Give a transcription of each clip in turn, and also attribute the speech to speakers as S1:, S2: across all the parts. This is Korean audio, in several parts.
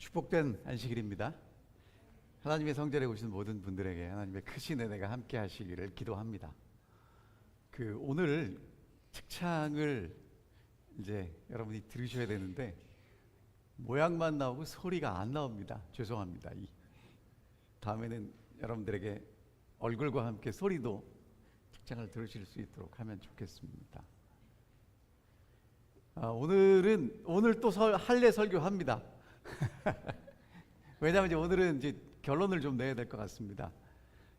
S1: 축복된 안식일입니다. 하나님의 성전에 오신 모든 분들에게 하나님의 크신 은혜가 함께 하시기를 기도합니다. 오늘 측창을 이제 여러분이 들으셔야 되는데 모양만 나오고 소리가 안 나옵니다. 죄송합니다. 다음에는 여러분들에게 얼굴과 함께 소리도 측창을 들으실 수 있도록 하면 좋겠습니다. 오늘 또 할례 설교합니다. 왜냐하면 이제 오늘은 이제 결론을 좀 내야 될 것 같습니다.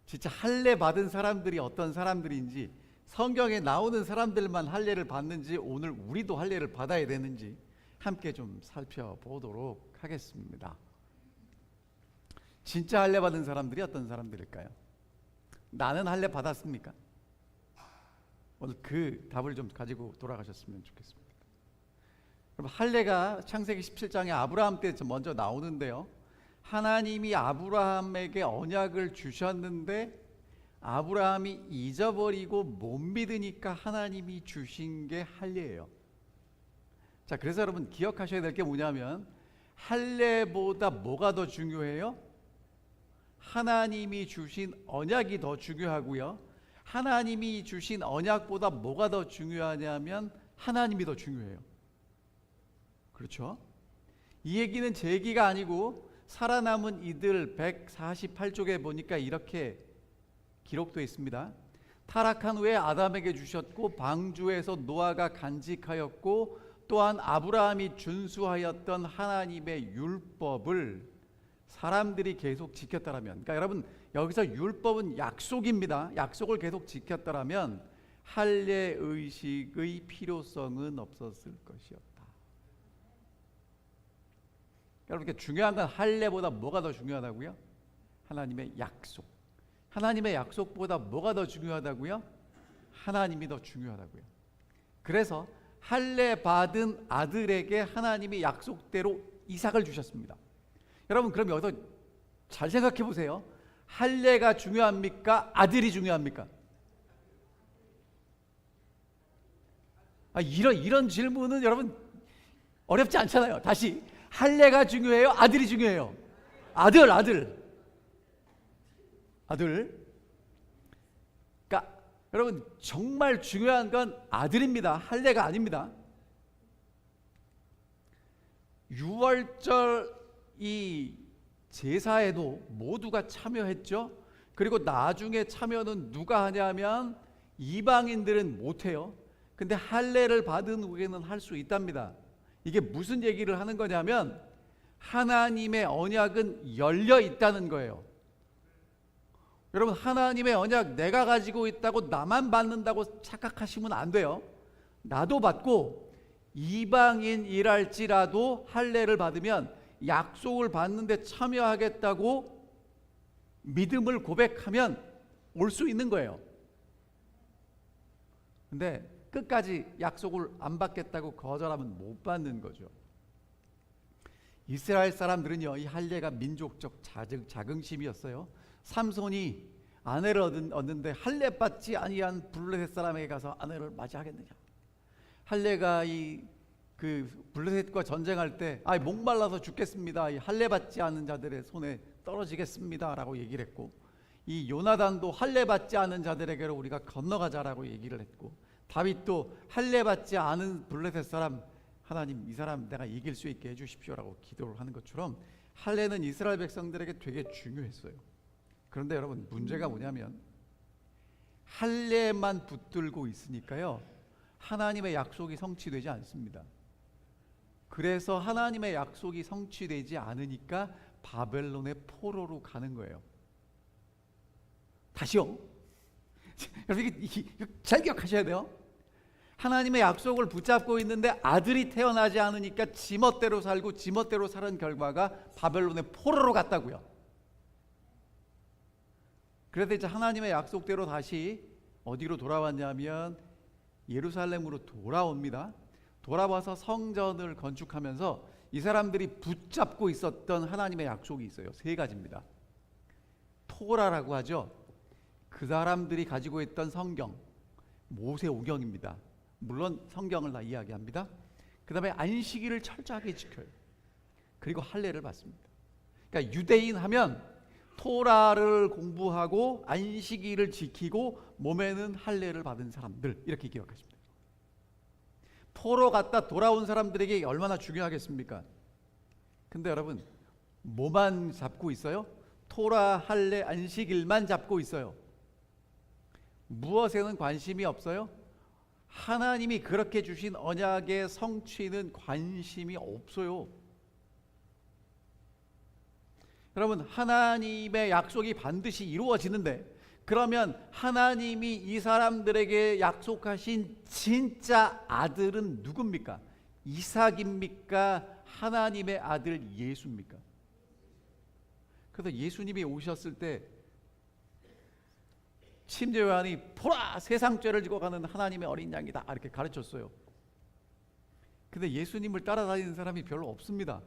S1: 진짜 할례 받은 사람들이 어떤 사람들인지, 성경에 나오는 사람들만 할례를 받는지, 오늘 우리도 할례를 받아야 되는지 함께 좀 살펴보도록 하겠습니다. 진짜 할례 받은 사람들이 어떤 사람들일까요? 나는 할례 받았습니까? 오늘 그 답을 좀 가지고 돌아가셨으면 좋겠습니다. 그럼 할례가 창세기 17장에 아브라함 때 먼저 나오는데요, 하나님이 아브라함에게 언약을 주셨는데 아브라함이 잊어버리고 못 믿으니까 하나님이 주신 게 할례예요. 자, 그래서 여러분 기억하셔야 될 게 뭐냐면, 할례보다 뭐가 더 중요해요? 하나님이 주신 언약이 더 중요하고요, 하나님이 주신 언약보다 뭐가 더 중요하냐면 하나님이 더 중요해요. 그렇죠? 이 얘기는 제 얘기가 아니고 살아남은 이들 148쪽에 보니까 이렇게 기록되어 있습니다. 타락한 후에 아담에게 주셨고 방주에서 노아가 간직하였고 또한 아브라함이 준수하였던 하나님의 율법을 사람들이 계속 지켰다라면, 그러니까 여러분 여기서 율법은 약속입니다. 약속을 계속 지켰다라면 할례 의식의 필요성은 없었을 것이었다. 여러분, 중요한 건 할례보다 뭐가 더 중요하다고요? 하나님의 약속. 하나님의 약속보다 뭐가 더 중요하다고요? 하나님이 더 중요하다고요. 그래서 할례 받은 아들에게 하나님이 약속대로 이삭을 주셨습니다. 여러분, 그럼 여기서 잘 생각해 보세요. 할례가 중요합니까? 아들이 중요합니까? 이런 질문은 여러분 어렵지 않잖아요. 다시, 할례가 중요해요? 아들이 중요해요? 아들. 그러니까 여러분 정말 중요한 건 아들입니다. 할례가 아닙니다. 유월절 이 제사에도 모두가 참여했죠. 그리고 나중에 참여는 누가 하냐면 이방인들은 못해요. 근데 할례를 받은 후에는 할 수 있답니다. 이게 무슨 얘기를 하는 거냐면 하나님의 언약은 열려 있다는 거예요. 여러분, 하나님의 언약 내가 가지고 있다고 나만 받는다고 착각하시면 안 돼요. 나도 받고 이방인이랄지라도 할례를 받으면 약속을 받는데 참여하겠다고 믿음을 고백하면 올 수 있는 거예요. 근데 끝까지 약속을 안 받겠다고 거절하면 못 받는 거죠. 이스라엘 사람들은요, 이 할례가 민족적 자긍심이었어요. 삼손이 아내를 얻는데 할례 받지 아니한 블레셋 사람에게 가서 아내를 맞이하겠느냐. 할례가 블레셋과 전쟁할 때 목말라서 죽겠습니다, 이 할례 받지 않은 자들의 손에 떨어지겠습니다라고 얘기를 했고, 이 요나단도 할례 받지 않은 자들에게로 우리가 건너가자라고 얘기를 했고, 다윗도 할례 받지 않은 블레셋 사람, 하나님 이 사람 내가 이길 수 있게 해주십시오라고 기도를 하는 것처럼 할례는 이스라엘 백성들에게 되게 중요했어요. 그런데 여러분, 문제가 뭐냐면 할례만 붙들고 있으니까요, 하나님의 약속이 성취되지 않습니다. 그래서 하나님의 약속이 성취되지 않으니까 바벨론의 포로로 가는 거예요. 다시요. 여러분, 이게 잘 기억하셔야 돼요. 하나님의 약속을 붙잡고 있는데 아들이 태어나지 않으니까 지멋대로 살고 지멋대로 사는 결과가 바벨론의 포로로 갔다고요. 그래서 이제 하나님의 약속대로 다시 어디로 돌아왔냐면 예루살렘으로 돌아옵니다. 돌아와서 성전을 건축하면서 이 사람들이 붙잡고 있었던 하나님의 약속이 있어요. 3가지입니다. 토라라고 하죠. 그 사람들이 가지고 있던 성경, 모세오경입니다. 물론 성경을 다 이야기합니다. 그 다음에 안식일을 철저하게 지켜요. 그리고 할례를 받습니다. 그러니까 유대인 하면 토라를 공부하고 안식일을 지키고 몸에는 할례를 받은 사람들, 이렇게 기억하시면 돼요. 포로 갔다 돌아온 사람들에게 얼마나 중요하겠습니까? 근데 여러분, 뭐만 잡고 있어요? 토라, 할례, 안식일만 잡고 있어요. 무엇에는 관심이 없어요? 하나님이 그렇게 주신 언약의 성취는 관심이 없어요. 여러분, 하나님의 약속이 반드시 이루어지는데, 그러면 하나님이 이 사람들에게 약속하신 진짜 아들은 누굽니까? 이삭입니까? 하나님의 아들 예수입니까? 그래서 예수님이 오셨을 때 침례 요한이 보라, 세상 죄를 지고 가는 하나님의 어린 양이다, 이렇게 가르쳤어요. 근데 예수님을 따라다니는 사람이 별로 없습니다.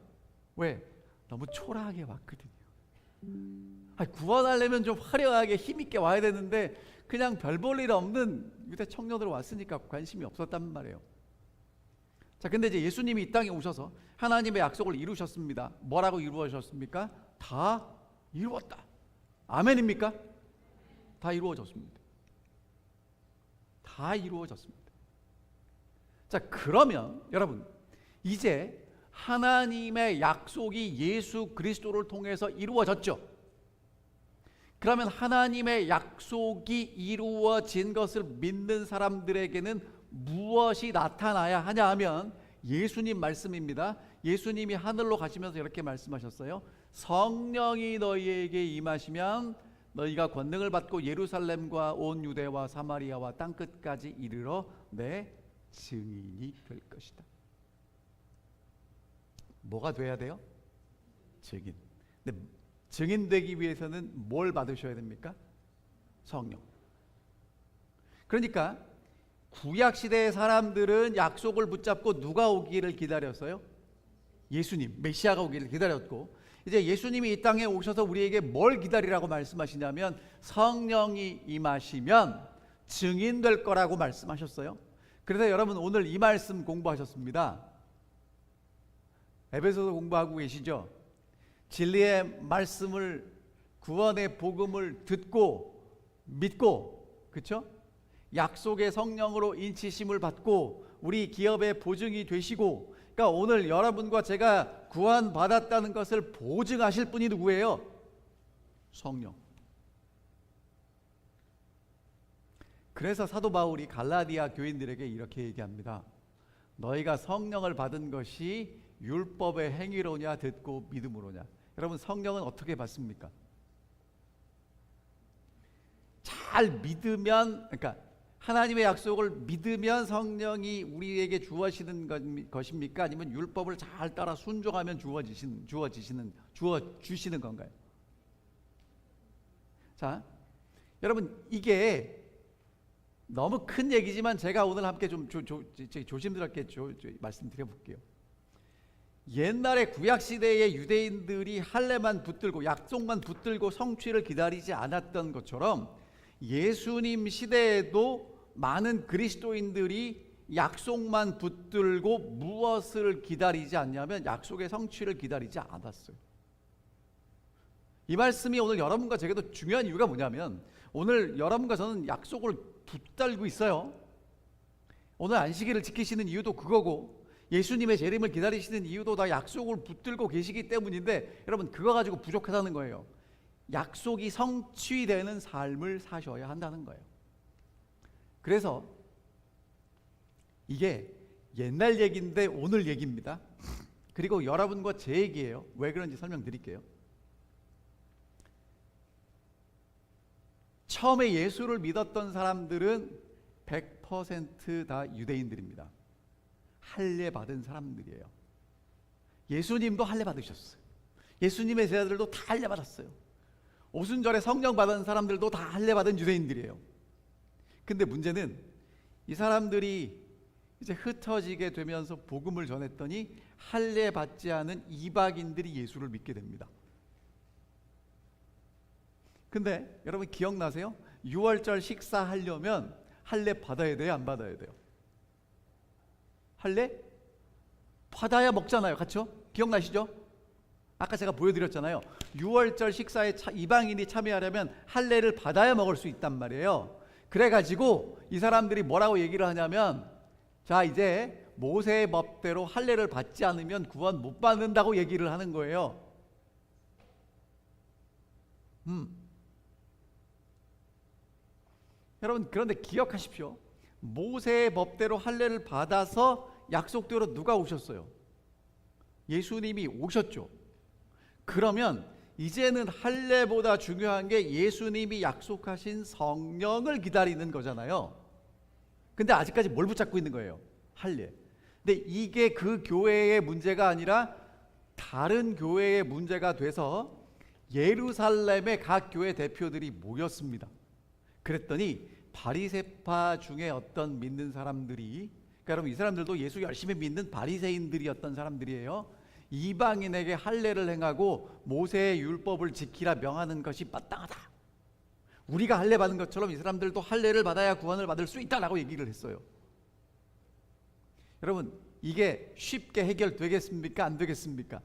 S1: 왜? 너무 초라하게 왔거든요. 구원하려면 좀 화려하게 힘있게 와야 되는데 그냥 별 볼 일 없는 유대 청년으로 왔으니까 관심이 없었단 말이에요. 자, 근데 이제 예수님이 이 땅에 오셔서 하나님의 약속을 이루셨습니다. 뭐라고 이루어졌습니까? 다 이루었다. 아멘입니까? 다 이루어졌습니다. 다 이루어졌습니다. 자, 그러면 여러분, 이제 하나님의 약속이 예수 그리스도를 통해서 이루어졌죠. 그러면 하나님의 약속이 이루어진 것을 믿는 사람들에게는 무엇이 나타나야 하냐 하면 예수님 말씀입니다. 예수님이 하늘로 가시면서 이렇게 말씀하셨어요. 성령이 너희에게 임하시면 너희가 권능을 받고 예루살렘과 온 유대와 사마리아와 땅끝까지 이르러 내 증인이 될 것이다. 뭐가 돼야 돼요? 증인. 근데 증인 되기 위해서는 뭘 받으셔야 됩니까? 성령. 그러니까 구약 시대의 사람들은 약속을 붙잡고 누가 오기를 기다렸어요? 예수님, 메시아가 오기를 기다렸고, 이제 예수님이 이 땅에 오셔서 우리에게 뭘 기다리라고 말씀하시냐면 성령이 임하시면 증인 될 거라고 말씀하셨어요. 그래서 여러분, 오늘 이 말씀 공부하셨습니다. 에베소서 공부하고 계시죠? 진리의 말씀을, 구원의 복음을 듣고 믿고, 그렇죠? 약속의 성령으로 인치심을 받고 우리 기업의 보증이 되시고, 그러니까 오늘 여러분과 제가 구원 받았다는 것을 보증하실 분이 누구예요? 성령. 그래서 사도 바울이 갈라디아 교인들에게 이렇게 얘기합니다. 너희가 성령을 받은 것이 율법의 행위로냐 듣고 믿음으로냐. 여러분, 성령은 어떻게 받습니까? 잘 믿으면, 그러니까 하나님의 약속을 믿으면 성령이 우리에게 주어지는 것입니까? 아니면 율법을 잘 따라 순종하면 주어주시는 건가요? 자, 여러분, 이게 너무 큰 얘기지만 제가 오늘 함께 좀 조심스럽게 말씀드려 볼게요. 옛날에 구약시대의 유대인들이 할례만 붙들고 약속만 붙들고 성취를 기다리지 않았던 것처럼 예수님 시대에도 많은 그리스도인들이 약속만 붙들고 무엇을 기다리지 않냐면 약속의 성취를 기다리지 않았어요. 이 말씀이 오늘 여러분과 제게도 중요한 이유가 뭐냐면, 오늘 여러분과 저는 약속을 붙들고 있어요. 오늘 안식일을 지키시는 이유도 그거고, 예수님의 재림을 기다리시는 이유도 다 약속을 붙들고 계시기 때문인데, 여러분, 그거 가지고 부족하다는 거예요. 약속이 성취되는 삶을 사셔야 한다는 거예요. 그래서 이게 옛날 얘기인데 오늘 얘기입니다. 그리고 여러분과 제 얘기예요. 왜 그런지 설명드릴게요. 처음에 예수를 믿었던 사람들은 100% 다 유대인들입니다. 할례 받은 사람들이에요. 예수님도 할례 받으셨어요. 예수님의 제자들도 다 할례 받았어요. 오순절에 성령 받은 사람들도 다 할례 받은 유대인들이에요. 근데 문제는 이 사람들이 이제 흩어지게 되면서 복음을 전했더니 할례 받지 않은 이방인들이 예수를 믿게 됩니다. 근데 여러분 기억나세요? 6월절 식사하려면 할례 받아야 돼요, 안 받아야 돼요? 할례 받아야 먹잖아요, 그렇죠? 기억나시죠? 아까 제가 보여드렸잖아요. 유월절 식사에 이방인이 참여하려면 할례를 받아야 먹을 수 있단 말이에요. 그래가지고 이 사람들이 뭐라고 얘기를 하냐면, 자, 이제 모세의 법대로 할례를 받지 않으면 구원 못 받는다고 얘기를 하는 거예요. 여러분, 그런데 기억하십시오. 모세의 법대로 할례를 받아서 약속대로 누가 오셨어요? 예수님이 오셨죠. 그러면 이제는 할례보다 중요한 게 예수님이 약속하신 성령을 기다리는 거잖아요. 근데 아직까지 뭘 붙잡고 있는 거예요? 할례. 근데 이게 그 교회의 문제가 아니라 다른 교회의 문제가 돼서 예루살렘의 각 교회 대표들이 모였습니다. 그랬더니 바리새파 중에 어떤 믿는 사람들이, 그러니까 여러분 이 사람들도 예수 열심히 믿는 바리새인들이었던 사람들이에요. 이방인에게 할례를 행하고 모세의 율법을 지키라 명하는 것이 마땅하다. 우리가 할례 받은 것처럼 이 사람들도 할례를 받아야 구원을 받을 수 있다라고 얘기를 했어요. 여러분, 이게 쉽게 해결되겠습니까? 안 되겠습니까?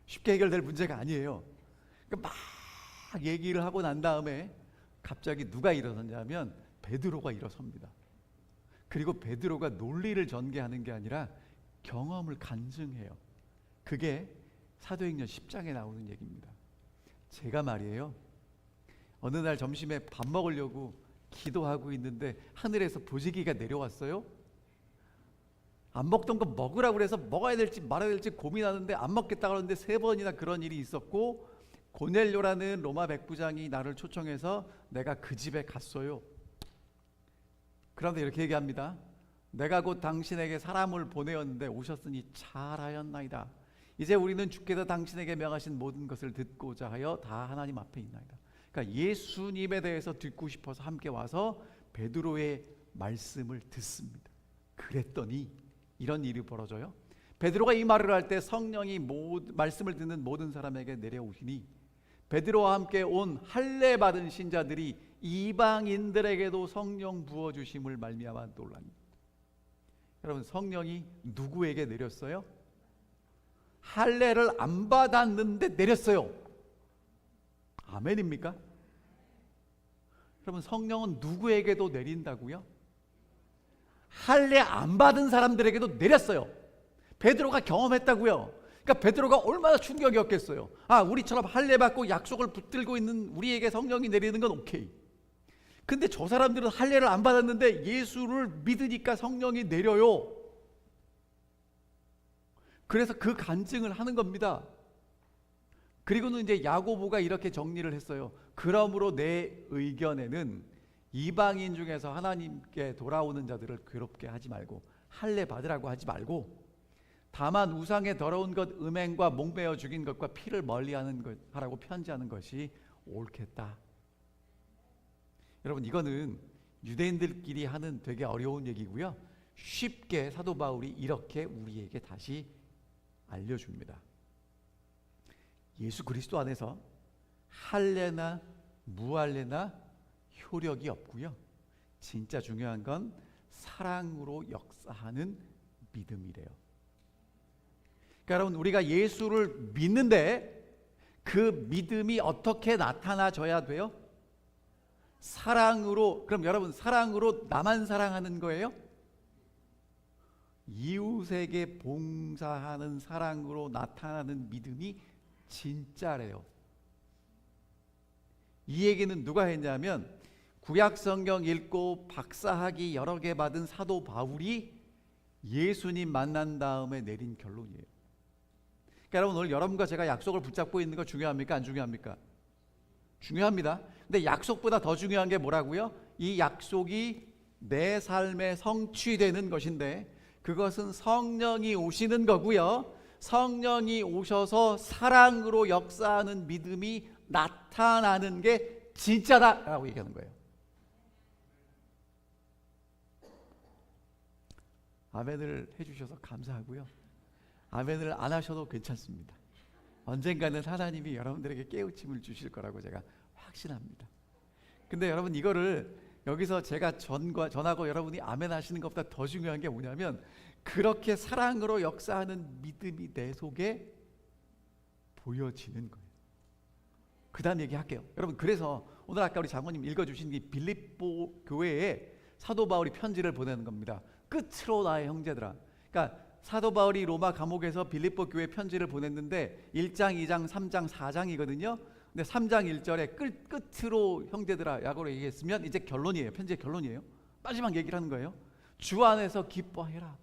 S1: 쉽게 해결될 문제가 아니에요. 그러니까 막 얘기를 하고 난 다음에 갑자기 누가 일어섰냐면 베드로가 일어섭니다. 그리고 베드로가 논리를 전개하는 게 아니라 경험을 간증해요. 그게 사도행전 10장에 나오는 얘기입니다. 제가 말이에요, 어느 날 점심에 밥 먹으려고 기도하고 있는데 하늘에서 보지기가 내려왔어요. 안 먹던 거 먹으라고 그래서 먹어야 될지 말아야 될지 고민하는데 안 먹겠다 그러는데 3번이나 그런 일이 있었고, 고넬료라는 로마 백부장이 나를 초청해서 내가 그 집에 갔어요. 그런데 이렇게 얘기합니다. 내가 곧 당신에게 사람을 보내었는데 오셨으니 잘하였나이다. 이제 우리는 주께서 당신에게 명하신 모든 것을 듣고자 하여 다 하나님 앞에 있나이다. 그러니까 예수님에 대해서 듣고 싶어서 함께 와서 베드로의 말씀을 듣습니다. 그랬더니 이런 일이 벌어져요. 베드로가 이 말을 할 때 성령이 말씀을 듣는 모든 사람에게 내려오시니 베드로와 함께 온 할례 받은 신자들이 이방인들에게도 성령 부어주심을 말미암아 놀라니. 여러분, 성령이 누구에게 내렸어요? 할례를 안 받았는데 내렸어요. 아멘입니까? 여러분, 성령은 누구에게도 내린다고요? 할례 안 받은 사람들에게도 내렸어요. 베드로가 경험했다고요. 그러니까 베드로가 얼마나 충격이었겠어요. 아, 우리처럼 할례 받고 약속을 붙들고 있는 우리에게 성령이 내리는 건 오케이. 근데 저 사람들은 할례를 안 받았는데 예수를 믿으니까 성령이 내려요. 그래서 그 간증을 하는 겁니다. 그리고는 이제 야고보가 이렇게 정리를 했어요. 그러므로 내 의견에는 이방인 중에서 하나님께 돌아오는 자들을 괴롭게 하지 말고 할례 받으라고 하지 말고, 다만 우상의 더러운 것 음행과 목매어 죽인 것과 피를 멀리하는 것 하라고 편지하는 것이 옳겠다. 여러분, 이거는 유대인들끼리 하는 되게 어려운 얘기고요. 쉽게 사도 바울이 이렇게 우리에게 다시 알려줍니다. 예수 그리스도 안에서 할례나 무할례나 효력이 없고요. 진짜 중요한 건 사랑으로 역사하는 믿음이래요. 그러니까 여러분, 우리가 예수를 믿는데 그 믿음이 어떻게 나타나져야 돼요? 사랑으로. 그럼 여러분, 사랑으로 나만 사랑하는 거예요? 이웃에게 봉사하는 사랑으로 나타나는 믿음이 진짜래요. 이 얘기는 누가 했냐면 구약 성경 읽고 박사학위 여러 개 받은 사도 바울이 예수님 만난 다음에 내린 결론이에요. 그러니까 여러분, 오늘 여러분과 제가 약속을 붙잡고 있는 거 중요합니까? 안 중요합니까? 중요합니다. 근데 약속보다 더 중요한 게 뭐라고요? 이 약속이 내 삶에 성취되는 것인데 그것은 성령이 오시는 거고요. 성령이 오셔서 사랑으로 역사하는 믿음이 나타나는 게 진짜다라고 얘기하는 거예요. 아멘을 해주셔서 감사하고요. 아멘을 안 하셔도 괜찮습니다. 언젠가는 하나님이 여러분들에게 깨우침을 주실 거라고 제가 확신합니다. 근데 여러분, 이거를 여기서 제가 전하고 여러분이 아멘 하시는 것보다 더 중요한 게 뭐냐면, 그렇게 사랑으로 역사하는 믿음이 내 속에 보여지는 거예요. 그 다음 얘기할게요. 여러분, 그래서 오늘 아까 우리 장모님 읽어주신 이 빌립보 교회에 사도 바울이 편지를 보내는 겁니다. 끝으로 나의 형제들아. 그러니까 사도 바울이 로마 감옥에서 빌립보 교회에 편지를 보냈는데 1장, 2장, 3장, 4장이거든요. 근데 3장 1절에 끝으로 형제들아 라고 얘기했으면 이제 결론이에요. 편지의 결론이에요. 마지막 얘기를 하는 거예요. 주 안에서 기뻐해라.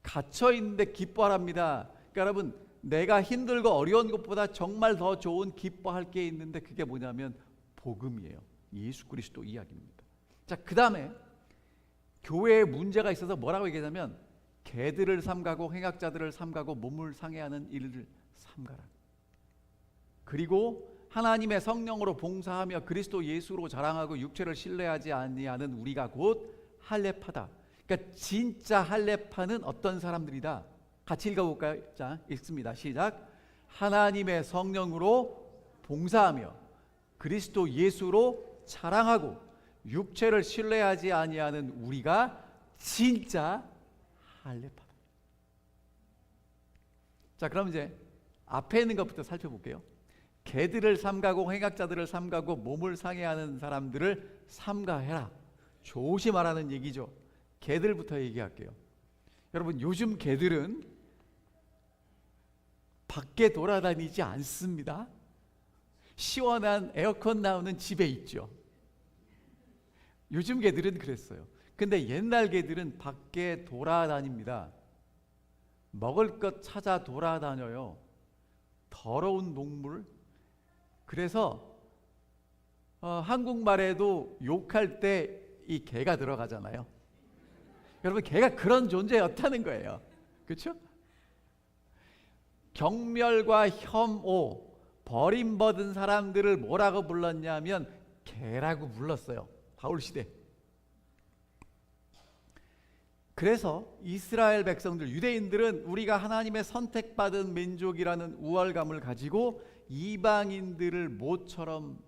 S1: 갇혀있는데 기뻐하랍니다. 그러니까 여러분, 내가 힘들고 어려운 것보다 정말 더 좋은 기뻐할 게 있는데 그게 뭐냐면 복음이에요. 예수 그리스도 이야기입니다. 자, 그 다음에 교회에 문제가 있어서 뭐라고 얘기하냐면 개들을 삼가고 행악자들을 삼가고 몸을 상해하는 일을 삼가라. 그리고 하나님의 성령으로 봉사하며 그리스도 예수로 자랑하고 육체를 신뢰하지 아니하는 우리가 곧 할례파다. 그러니까 진짜 할례파는 어떤 사람들이다. 같이 읽어볼까요? 자, 읽습니다. 시작. 하나님의 성령으로 봉사하며 그리스도 예수로 자랑하고 육체를 신뢰하지 아니하는 우리가 진짜 할례파다. 자, 그럼 이제 앞에 있는 것부터 살펴볼게요. 개들을 삼가고 행악자들을 삼가고 몸을 상해하는 사람들을 삼가해라. 조심하라는 얘기죠. 개들부터 얘기할게요. 여러분, 요즘 개들은 밖에 돌아다니지 않습니다. 시원한 에어컨 나오는 집에 있죠. 요즘 개들은 그랬어요. 근데 옛날 개들은 밖에 돌아다닙니다. 먹을 것 찾아 돌아다녀요. 더러운 동물. 그래서 한국말에도 욕할 때 이 개가 들어가잖아요. 여러분, 개가 그런 존재였다는 거예요. 그렇죠? 경멸과 혐오, 버림받은 사람들을 뭐라고 불렀냐면 개라고 불렀어요. 바울 시대. 그래서 이스라엘 백성들, 유대인들은 우리가 하나님의 선택받은 민족이라는 우월감을 가지고 이방인들을 뭐처럼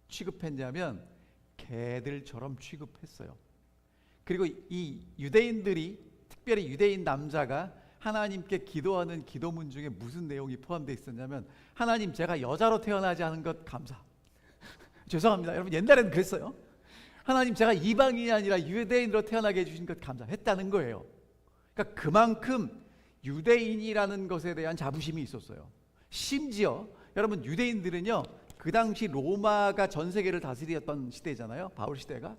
S1: 취급했냐면 개들처럼 취급했어요. 그리고 이 유대인들이, 특별히 유대인 남자가 하나님께 기도하는 기도문 중에 무슨 내용이 포함되어 있었냐면 하나님, 제가 여자로 태어나지 않은 것 감사. 죄송합니다. 여러분, 옛날에는 그랬어요. 하나님, 제가 이방인이 아니라 유대인으로 태어나게 해주신 것 감사했다는 거예요. 그러니까 그만큼 유대인이라는 것에 대한 자부심이 있었어요. 심지어 여러분, 유대인들은요, 그 당시 로마가 전 세계를 다스렸던 시대잖아요. 바울 시대가.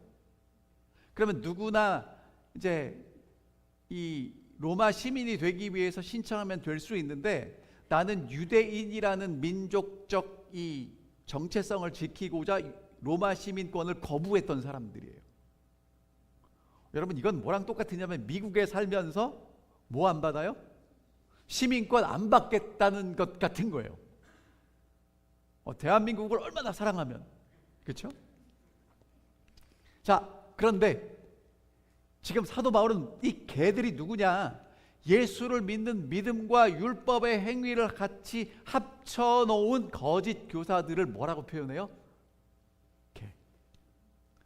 S1: 그러면 누구나 이제 이 로마 시민이 되기 위해서 신청하면 될 수 있는데 나는 유대인이라는 민족적 이 정체성을 지키고자 로마 시민권을 거부했던 사람들이에요. 여러분, 이건 뭐랑 똑같으냐면 미국에 살면서 뭐 안 받아요? 시민권 안 받겠다는 것 같은 거예요. 대한민국을 얼마나 사랑하면. 그렇죠? 자, 그런데 지금 사도 바울은 이 개들이 누구냐? 예수를 믿는 믿음과 율법의 행위를 같이 합쳐놓은 거짓 교사들을 뭐라고 표현해요? 개.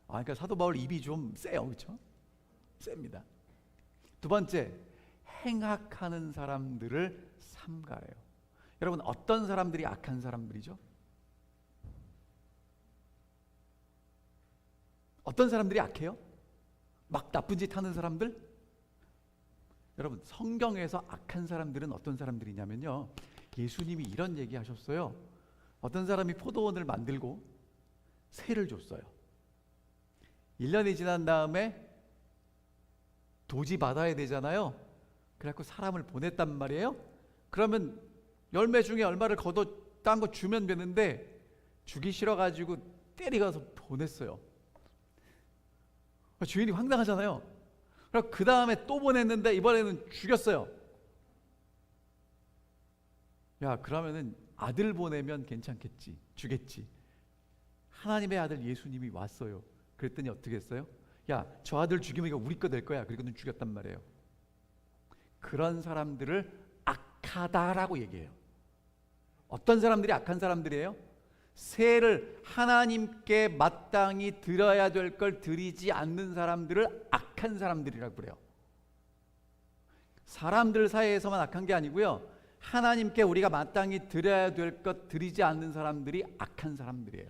S1: 그러니까 사도 바울 입이 좀 세요. 그렇죠? 셉니다. 두 번째, 행악하는 사람들을 삼가해요. 여러분, 어떤 사람들이 악한 사람들이죠? 어떤 사람들이 악해요? 막 나쁜 짓 하는 사람들? 여러분, 성경에서 악한 사람들은 어떤 사람들이냐면요, 예수님이 이런 얘기 하셨어요. 어떤 사람이 포도원을 만들고 세를 줬어요. 1년이 지난 다음에 도지 받아야 되잖아요. 그래갖고 사람을 보냈단 말이에요. 그러면 열매 중에 얼마를 걷어 딴 거 주면 되는데 주기 싫어가지고 때리가서 보냈어요. 주인이 황당하잖아요. 그 다음에 또 보냈는데 이번에는 죽였어요. 야, 그러면은 아들 보내면 괜찮겠지, 주겠지. 하나님의 아들 예수님이 왔어요. 그랬더니 어떻게 했어요? 야, 저 아들 죽이면 이거 우리 거 될 거야. 그리고는 죽였단 말이에요. 그런 사람들을 악하다라고 얘기해요. 어떤 사람들이 악한 사람들이에요? 세를 하나님께 마땅히 드려야 될 걸 드리지 않는 사람들을 악한 사람들이라고 그래요. 사람들 사이에서만 악한 게 아니고요, 하나님께 우리가 마땅히 드려야 될 것 드리지 않는 사람들이 악한 사람들이에요.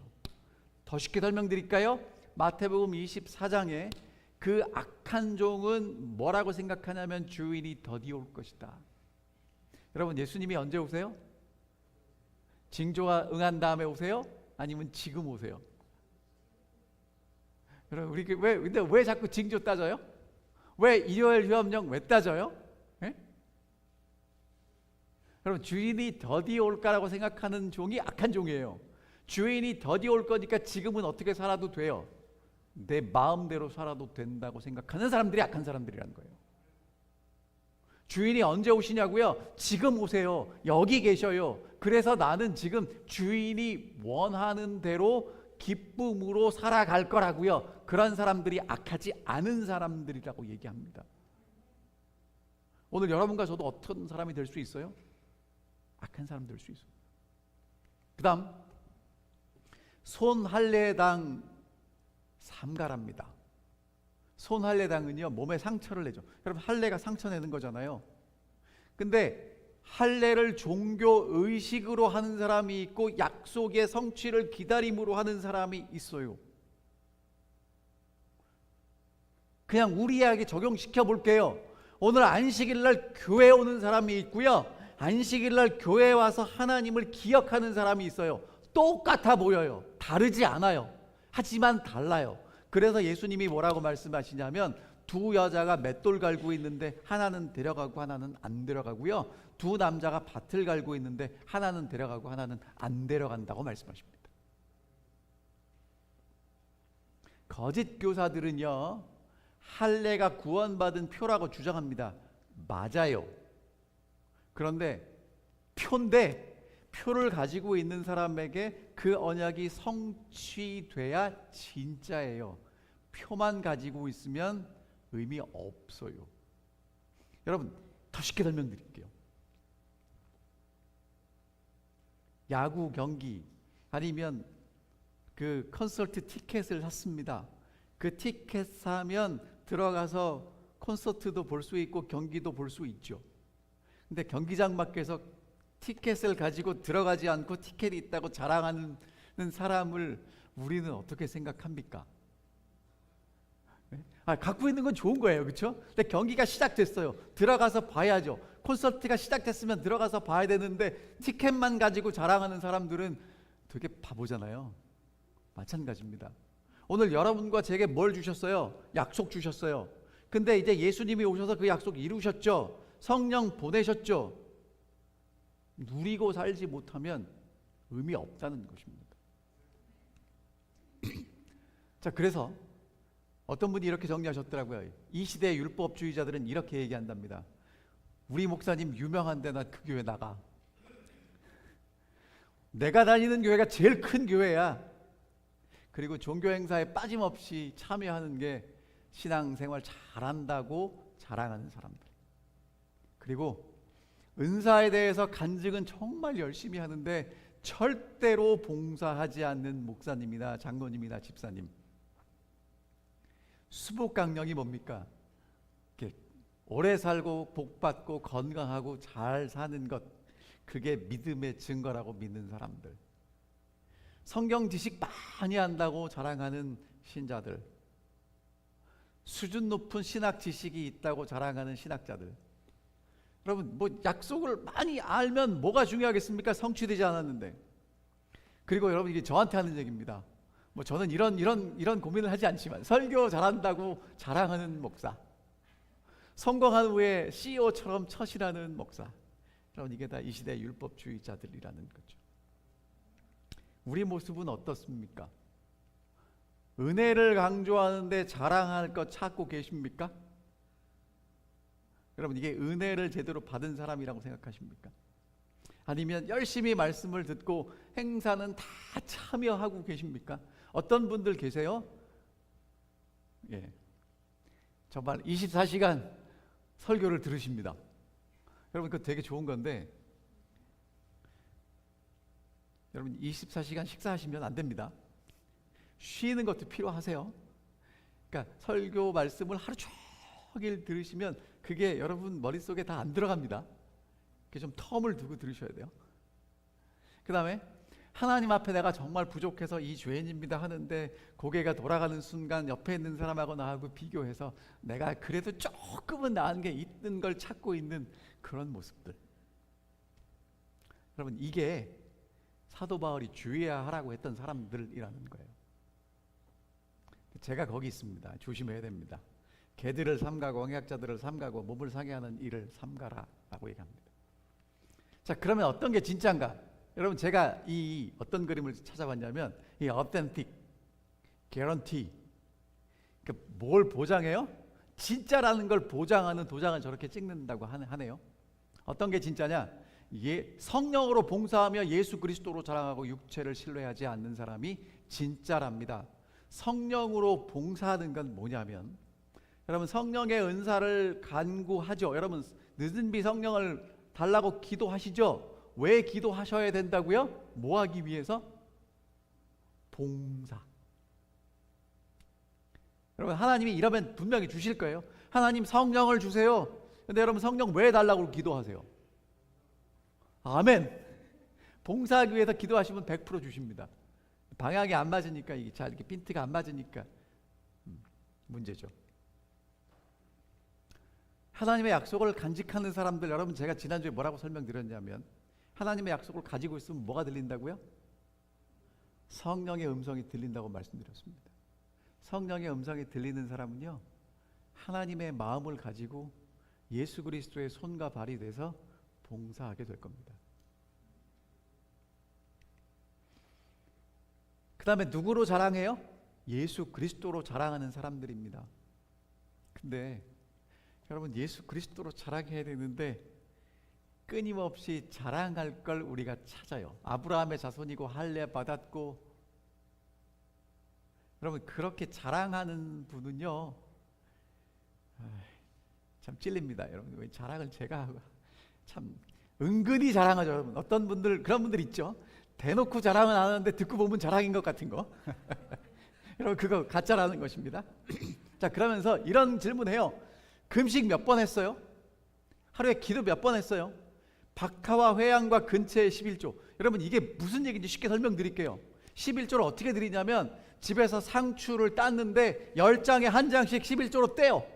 S1: 더 쉽게 설명드릴까요? 마태복음 24장에 그 악한 종은 뭐라고 생각하냐면 주인이 더디 올 것이다. 여러분, 예수님이 언제 오세요? 징조가 응한 다음에 오세요? 아니면 지금 오세요? 여러분, 우리 근데 왜 자꾸 징조 따져요? 왜 일요일 휴업령 왜 따져요? 예? 여러분, 주인이 더디 올까라고 생각하는 종이 악한 종이에요. 주인이 더디 올 거니까 지금은 어떻게 살아도 돼요. 내 마음대로 살아도 된다고 생각하는 사람들이 악한 사람들이라는 거예요. 주인이 언제 오시냐고요? 지금 오세요. 여기 계셔요. 그래서 나는 지금 주인이 원하는 대로 기쁨으로 살아갈 거라고요. 그런 사람들이 악하지 않은 사람들이라고 얘기합니다. 오늘 여러분과 저도 어떤 사람이 될 수 있어요? 악한 사람 될 수 있어요. 그 다음 손할례당 삼가랍니다. 손할례당은요, 몸에 상처를 내죠. 여러분, 할례가 상처 내는 거잖아요. 근데 할례를 종교 의식으로 하는 사람이 있고 약속의 성취를 기다림으로 하는 사람이 있어요. 그냥 우리에게 적용시켜 볼게요. 오늘 안식일 날 교회 오는 사람이 있고요, 안식일 날 교회에 와서 하나님을 기억하는 사람이 있어요. 똑같아 보여요. 다르지 않아요. 하지만 달라요. 그래서 예수님이 뭐라고 말씀하시냐면 두 여자가 맷돌 갈고 있는데 하나는 데려가고 하나는 안 데려가고요, 두 남자가 밭을 갈고 있는데 하나는 데려가고 하나는 안 데려간다고 말씀하십니다. 거짓 교사들은요, 할례가 구원받은 표라고 주장합니다. 맞아요. 그런데 표인데 표를 가지고 있는 사람에게 그 언약이 성취돼야 진짜예요. 표만 가지고 있으면 의미 없어요. 여러분, 더 쉽게 설명드릴게요. 야구 경기 아니면 그 콘서트 티켓을 샀습니다. 그 티켓 사면 들어가서 콘서트도 볼 수 있고 경기도 볼 수 있죠. 근데 경기장 밖에서 티켓을 가지고 들어가지 않고 티켓이 있다고 자랑하는 사람을 우리는 어떻게 생각합니까? 갖고 있는 건 좋은 거예요, 그렇죠? 근데 경기가 시작됐어요. 들어가서 봐야죠. 콘서트가 시작됐으면 들어가서 봐야 되는데 티켓만 가지고 자랑하는 사람들은 되게 바보잖아요. 마찬가지입니다. 오늘 여러분과 제게 뭘 주셨어요? 약속 주셨어요. 근데 이제 예수님이 오셔서 그 약속 이루셨죠. 성령 보내셨죠. 누리고 살지 못하면 의미 없다는 것입니다. 자, 그래서 어떤 분이 이렇게 정리하셨더라고요. 이 시대의 율법주의자들은 이렇게 얘기한답니다. 우리 목사님 유명한데 나 그 교회 나가. 내가 다니는 교회가 제일 큰 교회야. 그리고 종교 행사에 빠짐없이 참여하는 게 신앙생활 잘한다고 자랑하는 사람들. 그리고 은사에 대해서 간증은 정말 열심히 하는데 절대로 봉사하지 않는 목사님이나 장로님이나 집사님. 수복 강령이 뭡니까? 이렇게 오래 살고 복받고 건강하고 잘 사는 것, 그게 믿음의 증거라고 믿는 사람들. 성경 지식 많이 한다고 자랑하는 신자들. 수준 높은 신학 지식이 있다고 자랑하는 신학자들. 여러분, 뭐 약속을 많이 알면 뭐가 중요하겠습니까? 성취되지 않았는데. 그리고 여러분, 이게 저한테 하는 얘기입니다. 뭐 저는 이런 고민을 하지 않지만 설교 잘한다고 자랑하는 목사, 성공한 후에 CEO처럼 처신하는 목사. 여러분, 이게 다 이 시대의 율법주의자들이라는 거죠. 우리 모습은 어떻습니까? 은혜를 강조하는데 자랑할 것 찾고 계십니까? 여러분, 이게 은혜를 제대로 받은 사람이라고 생각하십니까? 아니면 열심히 말씀을 듣고 행사는 다 참여하고 계십니까? 어떤 분들 계세요? 예, 정말 24시간 설교를 들으십니다. 여러분, 그거 되게 좋은 건데 여러분, 24시간 식사하시면 안 됩니다. 쉬는 것도 필요하세요. 그러니까 설교 말씀을 하루 종일 들으시면 그게 여러분 머릿속에 다 안 들어갑니다. 좀 텀을 두고 들으셔야 돼요. 그 다음에 하나님 앞에 내가 정말 부족해서 이 죄인입니다 하는데 고개가 돌아가는 순간 옆에 있는 사람하고 나하고 비교해서 내가 그래도 조금은 나은 게 있는 걸 찾고 있는 그런 모습들. 여러분, 이게 사도 바울이 주의해야 하라고 했던 사람들이라는 거예요. 제가 거기 있습니다. 조심해야 됩니다. 개들을 삼가고 언약자들을 삼가고 몸을 상해 하는 일을 삼가라 라고 얘기합니다. 자, 그러면 어떤 게 진짜인가? 여러분, 제가 이 어떤 그림을 찾아봤냐면 이 authentic, guarantee, 뭘 보장해요? 진짜라는 걸 보장하는 도장을 저렇게 찍는다고 하네요. 어떤 게 진짜냐? 성령으로 봉사하며 예수 그리스도로 자랑하고 육체를 신뢰하지 않는 사람이 진짜랍니다. 성령으로 봉사하는 건 뭐냐면, 여러분, 성령의 은사를 간구하죠. 여러분, 늦은 비 성령을 달라고 기도하시죠. 왜 기도하셔야 된다고요? 뭐 하기 위해서? 봉사. 여러분, 하나님이 이러면 분명히 주실 거예요. 하나님 성령을 주세요. 근데 여러분, 성령 왜 달라고 기도하세요? 아멘. 봉사하기 위해서 기도하시면 100% 주십니다. 방향이 안 맞으니까, 이게 잘 이렇게 핀트가 안 맞으니까 문제죠. 하나님의 약속을 간직하는 사람들, 여러분, 제가 지난주에 뭐라고 설명드렸냐면, 하나님의 약속을 가지고 있으면 뭐가 들린다고요? 성령의 음성이 들린다고 말씀드렸습니다. 성령의 음성이 들리는 사람은요, 하나님의 마음을 가지고 예수 그리스도의 손과 발이 돼서 봉사하게 될 겁니다. 그 다음에 누구로 자랑해요? 예수 그리스도로 자랑하는 사람들입니다. 근데 여러분, 예수 그리스도로 자랑해야 되는데 끊임없이 자랑할 걸 우리가 찾아요. 아브라함의 자손이고 할례 받았고, 여러분, 그렇게 자랑하는 분은요, 참 찔립니다. 여러분, 왜 자랑을 제가 하고, 참 은근히 자랑하죠. 여러분, 어떤 분들, 그런 분들 있죠. 대놓고 자랑은 안 하는데 듣고 보면 자랑인 것 같은 거. 여러분, 그거 가짜라는 것입니다. 자, 그러면서 이런 질문해요. 금식 몇 번 했어요? 하루에 기도 몇 번 했어요? 박하와 회양과 근처의 11조. 여러분, 이게 무슨 얘기인지 쉽게 설명드릴게요. 11조를 어떻게 드리냐면, 집에서 상추를 땄는데 10장에 한 장씩 11조로 떼요.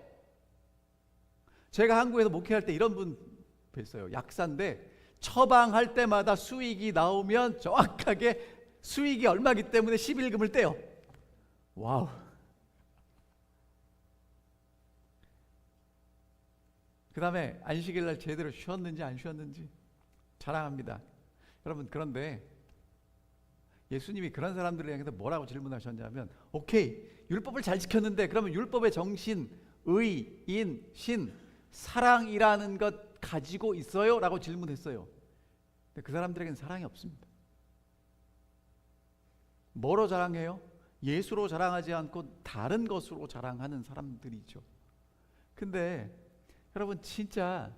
S1: 제가 한국에서 목회할 때 이런 분 뵀어요. 약사인데 처방할 때마다 수익이 나오면 정확하게 수익이 얼마기 때문에 11금을 떼요. 와우. 그 다음에 안식일 날 제대로 쉬었는지 안 쉬었는지 자랑합니다. 여러분, 그런데 예수님이 그런 사람들을 향해서 뭐라고 질문하셨냐면, 오케이, 율법을 잘 지켰는데 그러면 율법의 정신, 의, 인, 신, 사랑이라는 것 가지고 있어요? 라고 질문했어요. 근데 그 사람들에게는 사랑이 없습니다. 뭐로 자랑해요? 예수로 자랑하지 않고 다른 것으로 자랑하는 사람들이죠. 근데 여러분, 진짜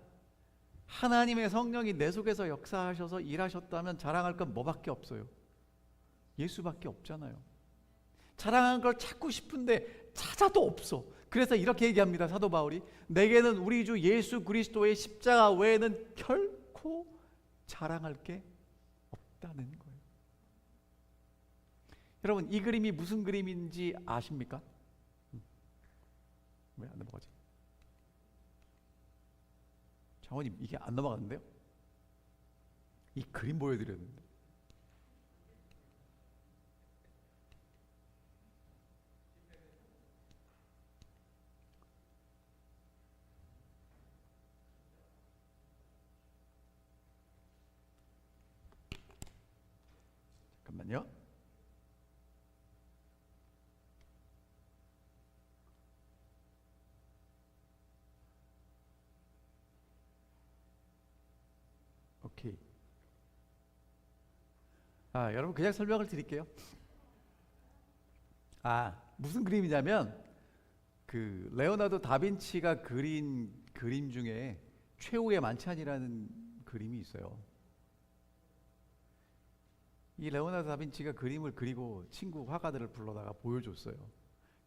S1: 하나님의 성령이 내 속에서 역사하셔서 일하셨다면 자랑할 건 뭐밖에 없어요? 예수밖에 없잖아요. 자랑한 걸 찾고 싶은데 찾아도 없어. 그래서 이렇게 얘기합니다. 사도 바울이, 내게는 우리 주 예수 그리스도의 십자가 외에는 결코 자랑할 게 없다는 거예요. 여러분, 이 그림이 무슨 그림인지 아십니까? 왜 안 넘어가지? 장원님, 이게 안 넘어가는데요? 이 그림 보여드렸는데. 잠깐만요. 오케이. 여러분, 그냥 설명을 드릴게요. 무슨 그림이냐면, 그 레오나르도 다빈치가 그린 그림 중에 최후의 만찬이라는 그림이 있어요. 이 레오나르도 다빈치가 그림을 그리고 친구 화가들을 불러다가 보여줬어요.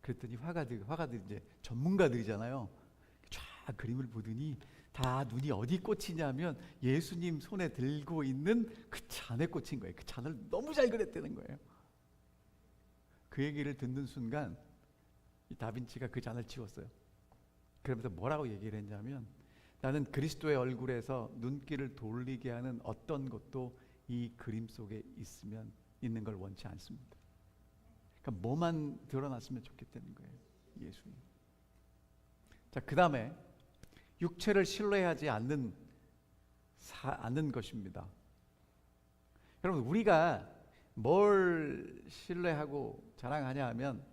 S1: 그랬더니 화가들 이제 전문가들이잖아요. 쫙 그림을 보더니 다 눈이 어디 꽂히냐면 예수님 손에 들고 있는 그 잔에 꽂힌 거예요. 그 잔을 너무 잘 그렸다는 거예요. 그 얘기를 듣는 순간 이 다빈치가 그 잔을 치웠어요. 그러면서 뭐라고 얘기를 했냐면, 나는 그리스도의 얼굴에서 눈길을 돌리게 하는 어떤 것도 이 그림 속에 있는 걸 원치 않습니다. 그러니까 뭐만 드러났으면 좋겠다는 거예요. 예수님. 자, 그 다음에 육체를 신뢰하지 않는 것입니다. 여러분, 우리가 뭘 신뢰하고 자랑하냐 하면,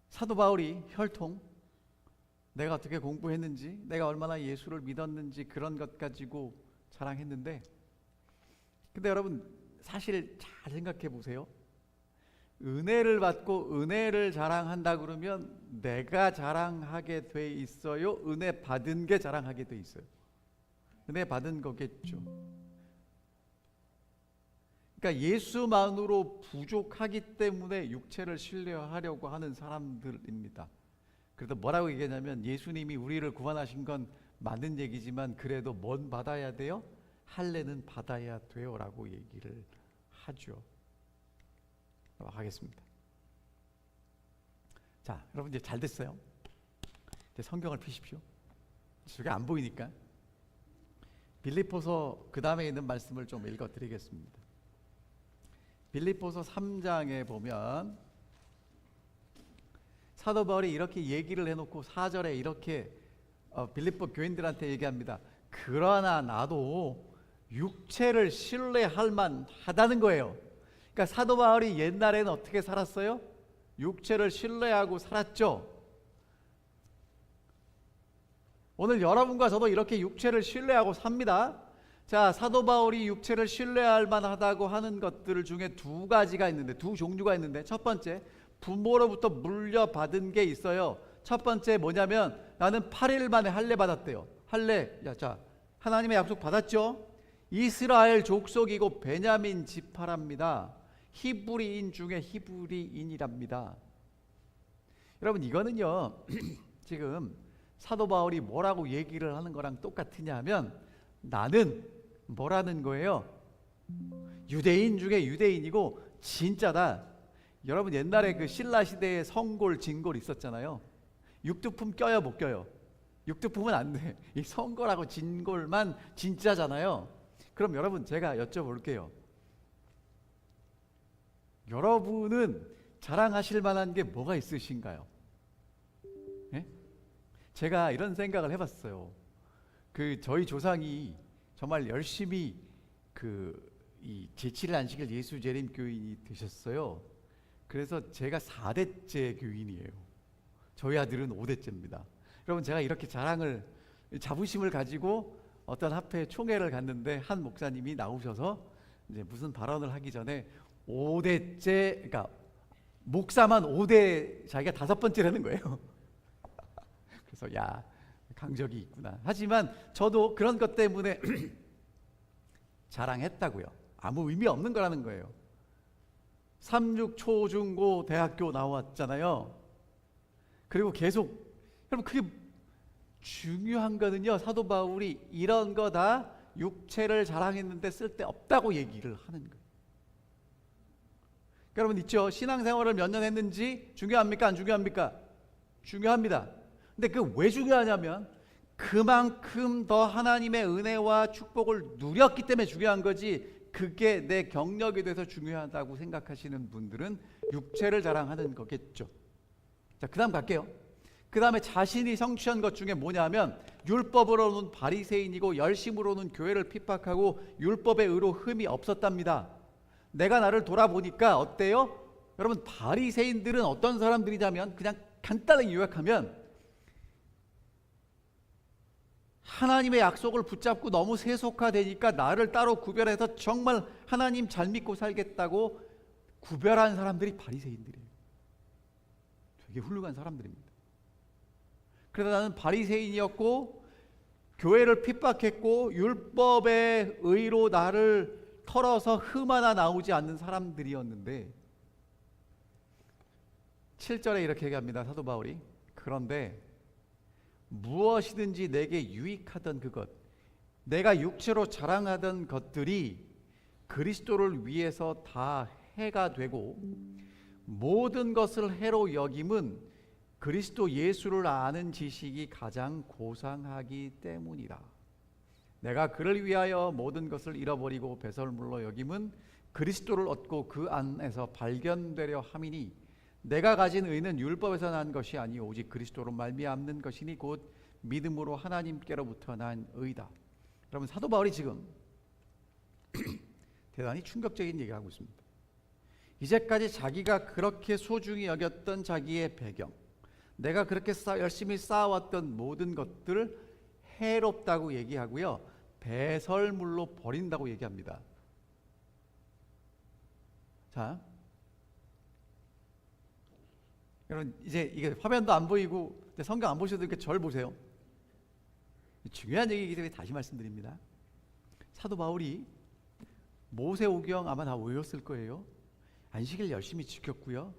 S1: 사도 바울이 혈통, 내가 어떻게 공부했는지, 내가 얼마나 예수를 믿었는지 그런 것 가지고 자랑했는데, 근데 여러분 사실 잘 생각해 보세요. 은혜를 받고 은혜를 자랑한다 그러면 내가 자랑하게 돼 있어요? 은혜 받은 게 자랑하게 돼 있어요? 은혜 받은 거겠죠. 그러니까 예수만으로 부족하기 때문에 육체를 신뢰하려고 하는 사람들입니다. 그래서 뭐라고 얘기하냐면, 예수님이 우리를 구원하신 건 맞는 얘기지만 그래도 뭔 받아야 돼요? 할례는 받아야 돼요 라고 얘기를 하죠. 하겠습니다. 자, 여러분 이제 잘 됐어요. 이제 성경을 펴십시오. 저게 안 보이니까. 빌립보서 그 다음에 있는 말씀을 좀 읽어드리겠습니다. 빌립보서 3장에 보면 사도 바울이 이렇게 얘기를 해놓고 4절에 이렇게 빌립보 교인들한테 얘기합니다. 그러나 나도 육체를 신뢰할 만하다는 거예요. 그러니까 사도 바울이 옛날에는 어떻게 살았어요? 육체를 신뢰하고 살았죠. 오늘 여러분과 저도 이렇게 육체를 신뢰하고 삽니다. 자, 사도 바울이 육체를 신뢰할 만하다고 하는 것들 중에 두 가지가 있는데, 두 종류가 있는데, 첫 번째, 부모로부터 물려받은 게 있어요. 첫 번째 뭐냐면, 나는 8일 만에 할례 받았대요. 할례, 자, 하나님의 약속 받았죠? 이스라엘 족속이고 베냐민 지파랍니다. 히브리인 중에 히브리인이랍니다. 여러분, 이거는요 지금 사도 바울이 뭐라고 얘기를 하는 거랑 똑같으냐 하면, 나는 뭐라는 거예요? 유대인 중에 유대인이고 진짜다. 여러분, 옛날에 그 신라 시대에 성골, 진골 있었잖아요. 육두품 껴요, 못 껴요? 육두품은 안 돼. 이 성골하고 진골만 진짜잖아요. 그럼 여러분, 제가 여쭤볼게요. 여러분은 자랑하실 만한 게 뭐가 있으신가요? 예? 제가 이런 생각을 해봤어요. 저희 조상이 정말 열심히 이 제7일 안식일 예수 재림 교인이 되셨어요. 그래서 제가 4대째 교인이에요. 저희 아들은 5대째입니다. 여러분, 제가 이렇게 자부심을 가지고 어떤 합회 총회를 갔는데, 한 목사님이 나오셔서 이제 무슨 발언을 하기 전에 5대째, 그러니까 목사만 5대, 자기가 5번째라는 거예요. 그래서 야, 강적이 있구나. 하지만 저도 그런 것 때문에 자랑했다고요. 아무 의미 없는 거라는 거예요. 36 초중고 대학교 나왔잖아요. 그리고 계속, 여러분, 그게 중요한 거는요, 사도 바울이 이런 거 다 육체를 자랑했는데 쓸데없다고 얘기를 하는 거예요. 여러분 있죠? 신앙생활을 몇 년 했는지 중요합니까? 안 중요합니까? 중요합니다. 근데 그 왜 중요하냐면, 그만큼 더 하나님의 은혜와 축복을 누렸기 때문에 중요한 거지, 그게 내 경력이 돼서 중요하다고 생각하시는 분들은 육체를 자랑하는 거겠죠. 자, 그 다음 갈게요. 그 다음에 자신이 성취한 것 중에 뭐냐면, 율법으로는 바리새인이고 열심으로는 교회를 핍박하고 율법의 의로 흠이 없었답니다. 내가 나를 돌아보니까 어때요? 여러분, 바리새인들은 어떤 사람들이냐면, 그냥 간단하게 요약하면, 하나님의 약속을 붙잡고 너무 세속화되니까 나를 따로 구별해서 정말 하나님 잘 믿고 살겠다고 구별한 사람들이 바리새인들이에요. 되게 훌륭한 사람들입니다. 그래서 나는 바리새인이었고 교회를 핍박했고 율법의 의로 나를 털어서 흠 하나 나오지 않는 사람들이었는데, 7절에 이렇게 얘기합니다. 사도 바울이. 그런데 무엇이든지 내게 유익하던 그것, 내가 육체로 자랑하던 것들이 그리스도를 위해서 다 해가 되고, 모든 것을 해로 여김은 그리스도 예수를 아는 지식이 가장 고상하기 때문이라. 내가 그를 위하여 모든 것을 잃어버리고 배설물로 여김은 그리스도를 얻고 그 안에서 발견되려 함이니, 내가 가진 의는 율법에서 난 것이 아니 오직 그리스도로 말미암는 것이니 곧 믿음으로 하나님께로부터 난 의다. 여러분, 사도 바울이 지금 대단히 충격적인 얘기를 하고 있습니다. 이제까지 자기가 그렇게 소중히 여겼던 자기의 배경, 내가 그렇게 열심히 쌓아왔던 모든 것들을 해롭다고 얘기하고요, 배설물로 버린다고 얘기합니다. 자, 여러분, 이제 이게 화면도 안 보이고 성경 안 보셔도 이렇게 절 보세요. 중요한 얘기이기 때문에 다시 말씀드립니다. 사도 바울이 모세오경 아마 다 외웠을 거예요. 안식일 열심히 지켰고요,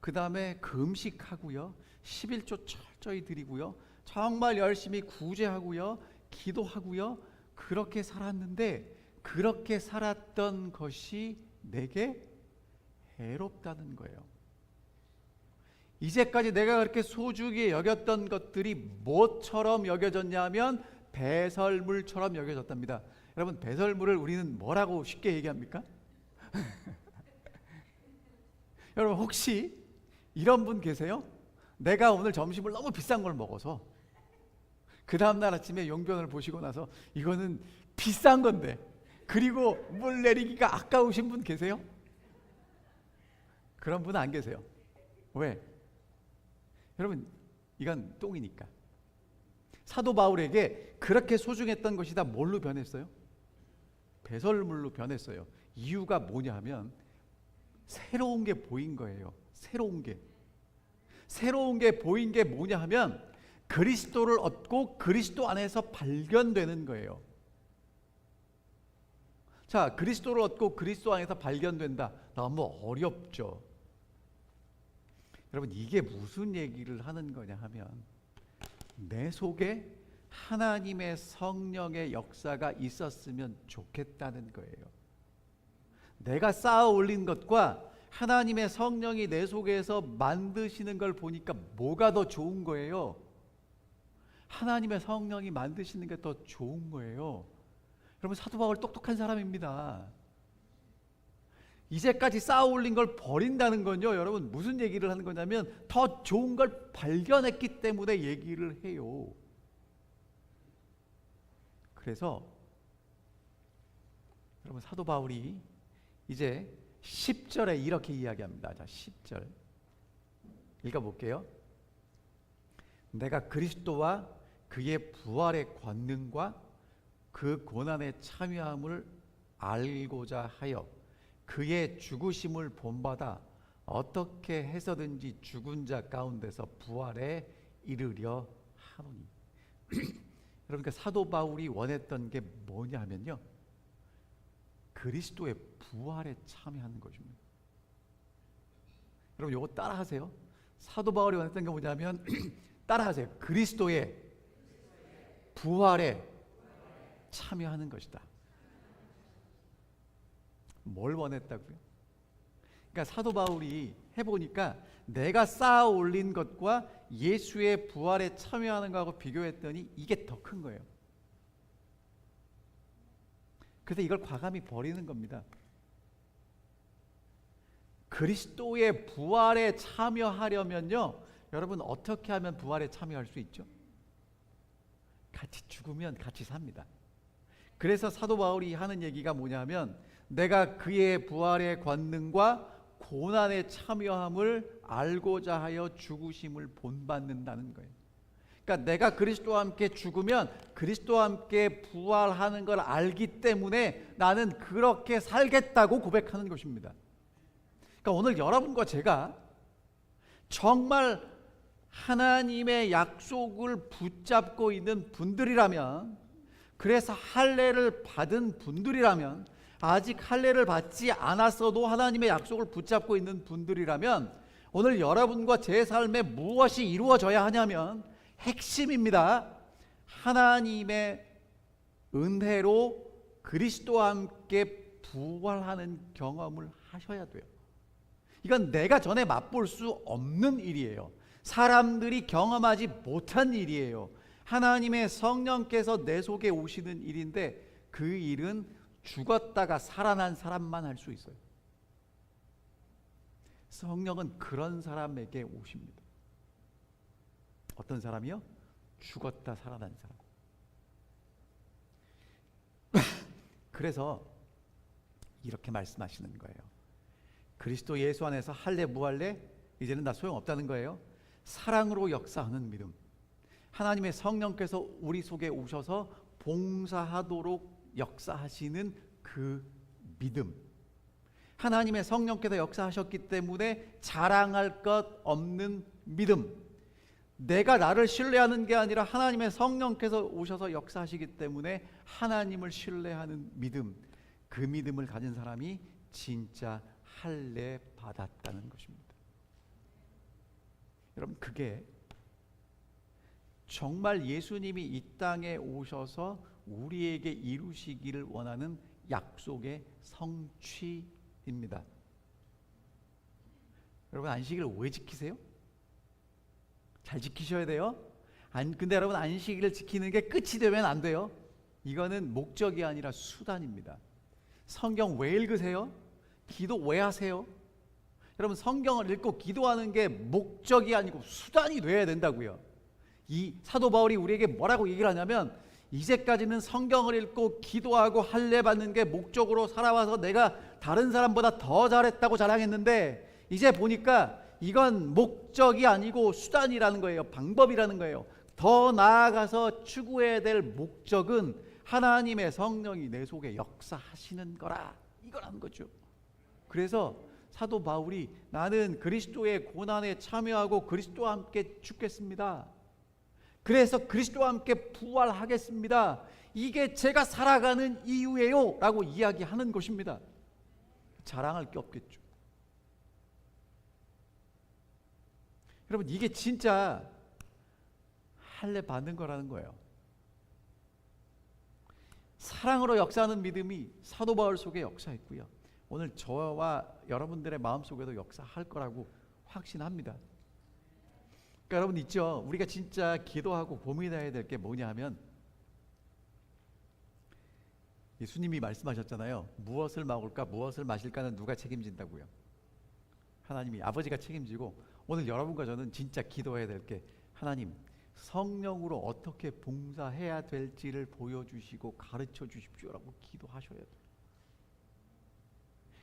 S1: 그 다음에 금식하고요, 11조 철저히 드리고요, 정말 열심히 구제하고요, 기도하고요, 그렇게 살았는데, 그렇게 살았던 것이 내게 해롭다는 거예요. 이제까지 내가 그렇게 소중히 여겼던 것들이 뭐처럼 여겨졌냐면 배설물처럼 여겨졌답니다. 여러분, 배설물을 우리는 뭐라고 쉽게 얘기합니까? 여러분, 혹시 이런 분 계세요? 내가 오늘 점심을 너무 비싼 걸 먹어서 그 다음날 아침에 용변을 보시고 나서 이거는 비싼 건데, 그리고 물 내리기가 아까우신 분 계세요? 그런 분 안 계세요. 왜? 여러분, 이건 똥이니까. 사도 바울에게 그렇게 소중했던 것이 다 뭘로 변했어요? 배설물로 변했어요. 이유가 뭐냐 하면 새로운 게 보인 거예요. 새로운 게 보인 게 뭐냐 하면 그리스도를 얻고 그리스도 안에서 발견되는 거예요. 자, 그리스도를 얻고 그리스도 안에서 발견된다. 너무 어렵죠. 여러분, 이게 무슨 얘기를 하는 거냐 하면 내 속에 하나님의 성령의 역사가 있었으면 좋겠다는 거예요. 내가 쌓아 올린 것과 하나님의 성령이 내 속에서 만드시는 걸 보니까 뭐가 더 좋은 거예요? 하나님의 성령이 만드시는 게 더 좋은 거예요. 여러분, 사도 바울 똑똑한 사람입니다. 이제까지 쌓아 올린 걸 버린다는 건요, 여러분, 무슨 얘기를 하는 거냐면 더 좋은 걸 발견했기 때문에 얘기를 해요. 그래서 여러분, 사도 바울이 이제 10절에 이렇게 이야기합니다. 자, 10절 읽어볼게요. 내가 그리스도와 그의 부활의 권능과 그 고난의 참여함을 알고자 하여 그의 죽으심을 본받아 어떻게 해서든지 죽은 자 가운데서 부활에 이르려 하노니. 그러니까 사도 바울이 원했던 게 뭐냐면요, 그리스도의 부활에 참여하는 것입니다. 여러분, 이거 따라하세요. 사도 바울이 원했던 게 뭐냐면 따라하세요. 그리스도의 부활에 참여하는 것이다. 뭘 원했다고요? 그러니까 사도 바울이 해보니까 내가 쌓아 올린 것과 예수의 부활에 참여하는 것하고 비교했더니 이게 더 큰 거예요. 그래서 이걸 과감히 버리는 겁니다. 그리스도의 부활에 참여하려면요, 여러분, 어떻게 하면 부활에 참여할 수 있죠? 같이 죽으면 같이 삽니다. 그래서 사도 바울이 하는 얘기가 뭐냐면 내가 그의 부활의 권능과 고난에 참여함을 알고자 하여 죽으심을 본받는다는 거예요. 그러니까 내가 그리스도와 함께 죽으면 그리스도와 함께 부활하는 걸 알기 때문에 나는 그렇게 살겠다고 고백하는 것입니다. 그러니까 오늘 여러분과 제가 정말 하나님의 약속을 붙잡고 있는 분들이라면, 그래서 할례를 받은 분들이라면, 아직 할례를 받지 않았어도 하나님의 약속을 붙잡고 있는 분들이라면 오늘 여러분과 제 삶에 무엇이 이루어져야 하냐면 핵심입니다. 하나님의 은혜로 그리스도와 함께 부활하는 경험을 하셔야 돼요. 이건 내가 전에 맛볼 수 없는 일이에요. 사람들이 경험하지 못한 일이에요. 하나님의 성령께서 내 속에 오시는 일인데 그 일은 죽었다가 살아난 사람만 할 수 있어요. 성령은 그런 사람에게 오십니다. 어떤 사람이요? 죽었다 살아난 사람. 그래서 이렇게 말씀하시는 거예요. 그리스도 예수 안에서 할래 무할래 이제는 다 소용없다는 거예요. 사랑으로 역사하는 믿음. 하나님의 성령께서 우리 속에 오셔서 봉사하도록 역사하시는 그 믿음. 하나님의 성령께서 역사하셨기 때문에 자랑할 것 없는 믿음. 내가 나를 신뢰하는 게 아니라 하나님의 성령께서 오셔서 역사하시기 때문에 하나님을 신뢰하는 믿음. 그 믿음을 가진 사람이 진짜 할례 받았다는 것입니다. 여러분, 그게 정말 예수님이 이 땅에 오셔서 우리에게 이루시기를 원하는 약속의 성취입니다. 여러분, 안식일을 왜 지키세요? 잘 지키셔야 돼요. 근데 여러분, 안식일을 지키는 게 끝이 되면 안 돼요. 이거는 목적이 아니라 수단입니다. 성경 왜 읽으세요? 기도 왜 하세요? 여러분, 성경을 읽고 기도하는 게 목적이 아니고 수단이 돼야 된다고요. 이 사도 바울이 우리에게 뭐라고 얘기를 하냐면, 이제까지는 성경을 읽고 기도하고 할례 받는 게 목적으로 살아와서 내가 다른 사람보다 더 잘했다고 자랑했는데, 이제 보니까 이건 목적이 아니고 수단이라는 거예요. 방법이라는 거예요. 더 나아가서 추구해야 될 목적은 하나님의 성령이 내 속에 역사하시는 거라, 이거라는 거죠. 그래서 사도 바울이 나는 그리스도의 고난에 참여하고 그리스도와 함께 죽겠습니다. 그래서 그리스도와 함께 부활하겠습니다. 이게 제가 살아가는 이유예요 라고 이야기하는 것입니다. 자랑할 게 없겠죠. 여러분, 이게 진짜 할례 받는 거라는 거예요. 사랑으로 역사하는 믿음이 사도 바울 속에 역사했고요. 오늘 저와 여러분들의 마음속에도 역사할 거라고 확신합니다. 그러니까 여러분 있죠. 우리가 진짜 기도하고 고민해야 될 게 뭐냐 하면, 예수님이 말씀하셨잖아요. 무엇을 먹을까 무엇을 마실까는 누가 책임진다고요? 하나님이, 아버지가 책임지고, 오늘 여러분과 저는 진짜 기도해야 될 게, 하나님 성령으로 어떻게 봉사해야 될지를 보여주시고 가르쳐 주십시오라고 기도하셔야 돼요.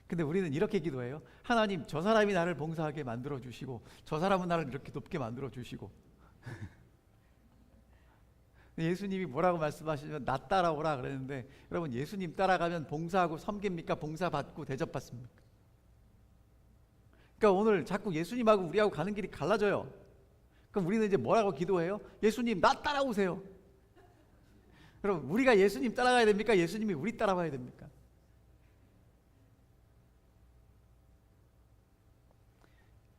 S1: 근데 우리는 이렇게 기도해요. 하나님, 저 사람이 나를 봉사하게 만들어 주시고 저 사람은 나를 이렇게 높게 만들어 주시고. 예수님이 뭐라고 말씀하시면 나 따라오라 그랬는데, 여러분, 예수님 따라가면 봉사하고 섬깁니까? 봉사받고 대접받습니까? 그러니까 오늘 자꾸 예수님하고 우리하고 가는 길이 갈라져요. 그럼 우리는 이제 뭐라고 기도해요? 예수님, 나 따라오세요. 여러분, 우리가 예수님 따라가야 됩니까? 예수님이 우리 따라와야 됩니까?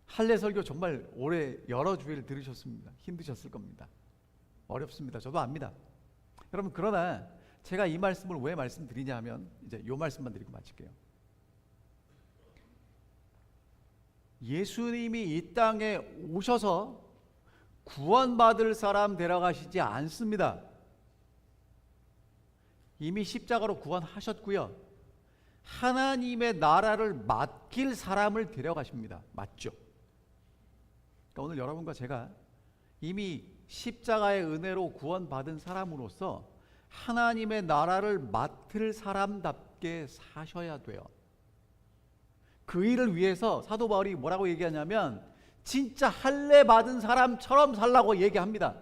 S1: 할례 설교 정말 올해 여러 주일 들으셨습니다. 힘드셨을 겁니다. 어렵습니다. 저도 압니다. 여러분, 그러나 제가 이 말씀을 왜 말씀드리냐 하면, 이제 요 말씀만 드리고 마칠게요. 예수님이 이 땅에 오셔서 구원받을 사람 데려가시지 않습니다. 이미 십자가로 구원하셨고요. 하나님의 나라를 맡길 사람을 데려가십니다. 맞죠? 그러니까 오늘 여러분과 제가 이미 십자가의 은혜로 구원받은 사람으로서 하나님의 나라를 맡을 사람답게 사셔야 돼요. 그 일을 위해서 사도 바울이 뭐라고 얘기하냐면, 진짜 할례 받은 사람처럼 살라고 얘기합니다.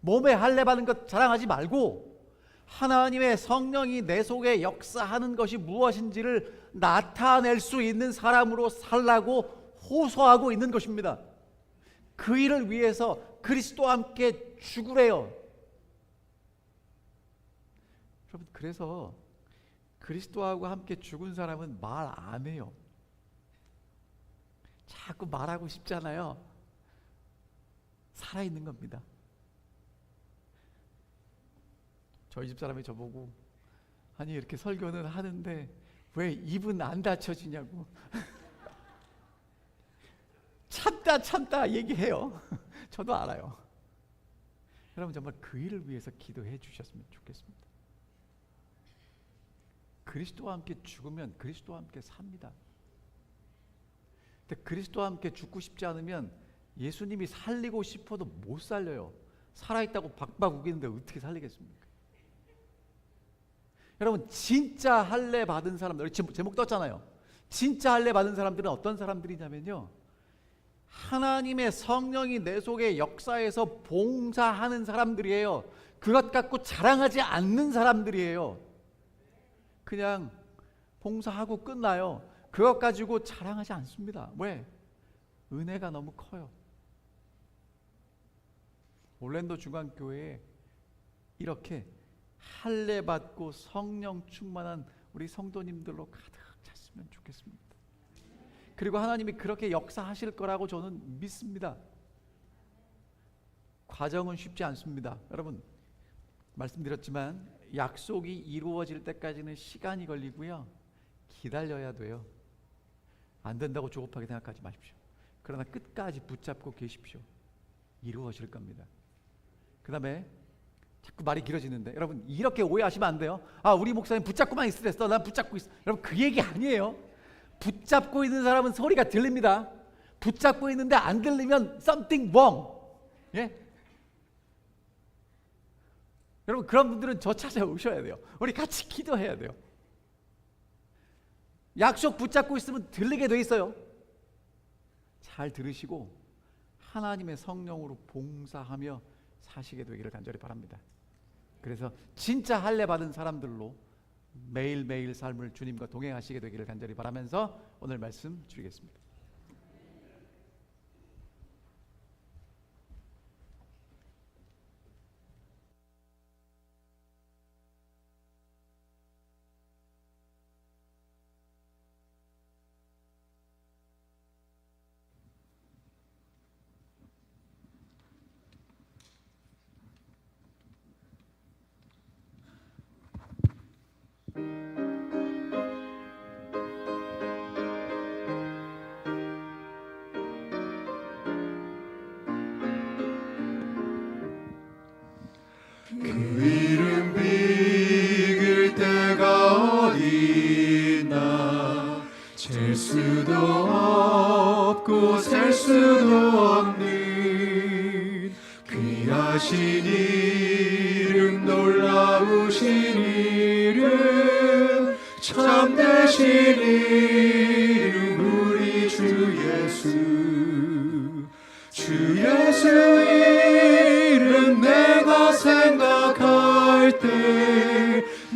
S1: 몸에 할례 받은 것 자랑하지 말고 하나님의 성령이 내 속에 역사하는 것이 무엇인지를 나타낼 수 있는 사람으로 살라고 호소하고 있는 것입니다. 그 일을 위해서 그리스도와 함께 죽으래요. 여러분, 그래서 그리스도하고 함께 죽은 사람은 말 안 해요. 자꾸 말하고 싶잖아요. 살아있는 겁니다. 저희 집 사람이 저보고, 아니 이렇게 설교는 하는데 왜 입은 안 닫혀지냐고. 참다 얘기해요. 저도 알아요. 여러분 정말 그 일을 위해서 기도해 주셨으면 좋겠습니다. 그리스도와 함께 죽으면 그리스도와 함께 삽니다. 근데 그리스도와 함께 죽고 싶지 않으면 예수님이 살리고 싶어도 못 살려요. 살아있다고 박박 우기는데 어떻게 살리겠습니까? 여러분 진짜 할례 받은 사람들, 제목 떴잖아요. 진짜 할례 받은 사람들은 어떤 사람들이냐면요, 하나님의 성령이 내 속에 역사해서 봉사하는 사람들이에요. 그것 갖고 자랑하지 않는 사람들이에요. 그냥 봉사하고 끝나요. 그것 가지고 자랑하지 않습니다. 왜? 은혜가 너무 커요. 올랜도 중앙교회에 이렇게 할례 받고 성령 충만한 우리 성도님들로 가득 찼으면 좋겠습니다. 그리고 하나님이 그렇게 역사하실 거라고 저는 믿습니다. 과정은 쉽지 않습니다. 여러분 말씀드렸지만 약속이 이루어질 때까지는 시간이 걸리고요, 기다려야 돼요. 안 된다고 조급하게 생각하지 마십시오. 그러나 끝까지 붙잡고 계십시오. 이루어질 겁니다. 그 다음에 자꾸 말이 길어지는데, 여러분 이렇게 오해하시면 안 돼요. 아, 우리 목사님 붙잡고만 있으랬어, 난 붙잡고 있어. 여러분 그 얘기 아니에요. 붙잡고 있는 사람은 소리가 들립니다. 붙잡고 있는데 안 들리면 something wrong. 예? 여러분 그런 분들은 저 찾아오셔야 돼요. 우리 같이 기도해야 돼요. 약속 붙잡고 있으면 들리게 돼 있어요. 잘 들으시고 하나님의 성령으로 봉사하며 사시게 되기를 간절히 바랍니다. 그래서 진짜 할례 받은 사람들로 매일매일 삶을 주님과 동행하시게 되기를 간절히 바라면서 오늘 말씀 드리겠습니다.
S2: 그 이름 비길 때가 어딨나. 잴 수도 없고 셀 수도 없는 귀하신 이름, 놀라우신 이름, 참되신 이름, 우리 주 예수. 주 예수 이름 내가 생각할 때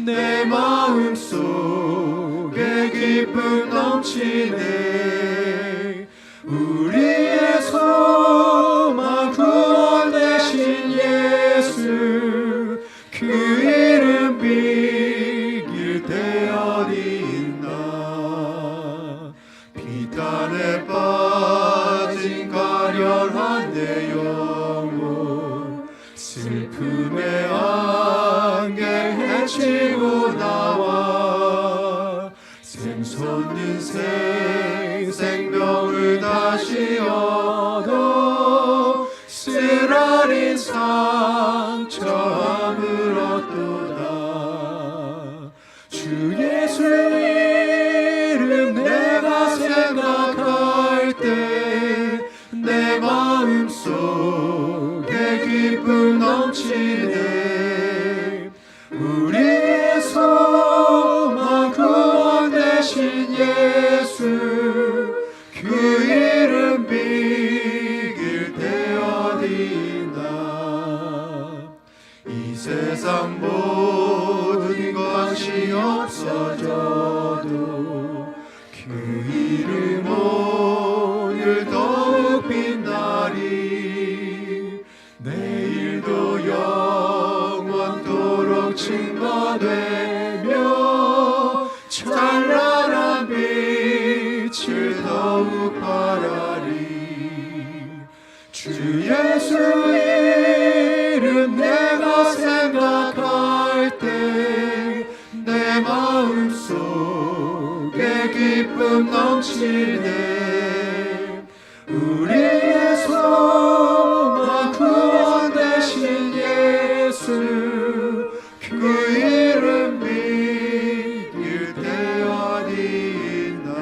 S2: 내 마음속에 기쁨 넘치네. 우리의 소망 구원 되신 예수, 그 이름 비길 때 어디 있나. 비탄에 빠진 가련한 내 영혼, 슬픔의 안개 헤치고 나와 샘솟는 생명을 다시 얻어 쓰라린 상처 아물었도다. 주 예수 이름 내가 생각할 때 내 마음속에 기쁨 넘치네. 우리의 소망 구원 되신 예수, 그 이름 비길 때 어디 있나. 이 세상 모든 것이 없어져도 그 이름 오늘 더욱 빛나리. 내일도 영원토록 증거되며 찬란한 빛을 더욱 발하리. 주 예수 이름 내가 생각할 되시네. 우리의 소망 구원 되신 예수, 그 이름 믿을 때 어디 있나.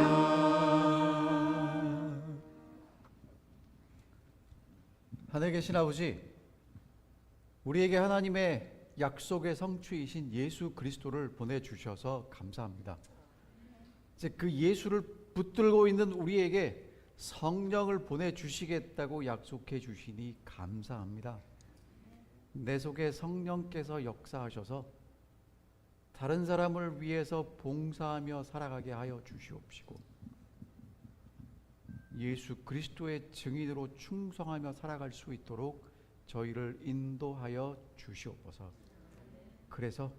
S1: 하늘에 계신 아버지, 우리에게 하나님의 약속의 성취이신 예수 그리스도를 보내주셔서 감사합니다. 이제 그 예수를 붙들고 있는 우리에게 성령을 보내주시겠다고 약속해 주시니 감사합니다. 내 속에 성령께서 역사하셔서 다른 사람을 위해서 봉사하며 살아가게 하여 주시옵시고, 예수 그리스도의 증인으로 충성하며 살아갈 수 있도록 저희를 인도하여 주시옵소서. 그래서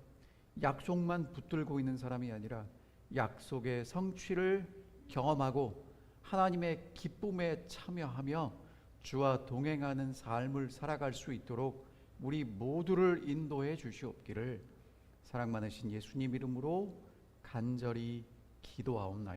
S1: 약속만 붙들고 있는 사람이 아니라 약속의 성취를 경험하고 하나님의 기쁨에 참여하며 주와 동행하는 삶을 살아갈 수 있도록 우리 모두를 인도해 주시옵기를 사랑 많으신 예수님 이름으로 간절히 기도하옵나이다.